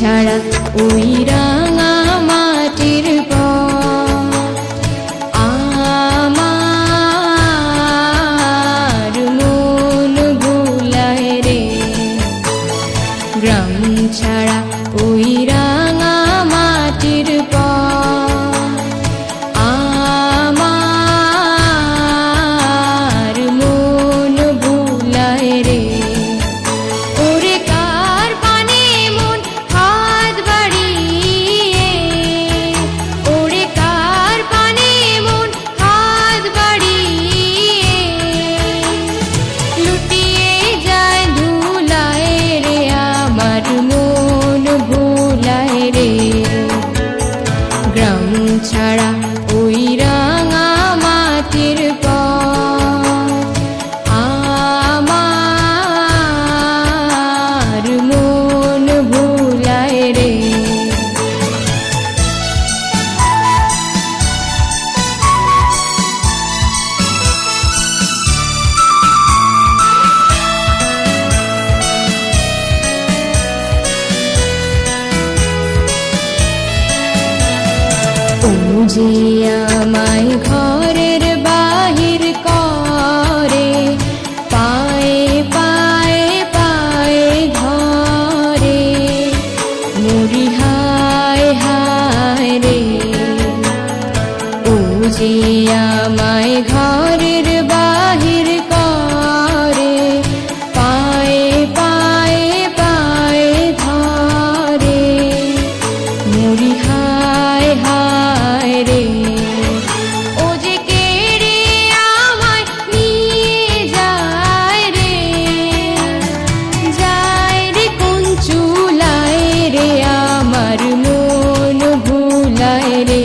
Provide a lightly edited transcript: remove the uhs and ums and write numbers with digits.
ছাড়া ওই রাঙা মাটির পথ আমার মন ভুলায় রে। গ্রাম ছাড়া ওই রাঙা মাটির পথ আমার মন ভুলায় রে। ওরে কার পানে মন হাত বাড়িয়ে, ওরে কার পানে মন হাত বাড়িয়ে লুটিয়ে যায় ধুলায় রে। আমার মন ভুলায় রে। গ্রাম ছাড়া ওই রাঙা মাটির পথ আমার মন ভুলায় রে। ও যে আমায় ঘরের বাহির করে, পায়ে পায়ে পায়ে ধরে, মরি হায় হায় রে। ও যে আমায় ঘরের বাহির করে, পায়ে পায়ে পায়ে ধরে, মরি হায় হায় রে। ও যে কেড়ে আমায় নিয়ে যায় রে, যায় রে কোন চুলায় রে। আমার মন ভুলায় রে।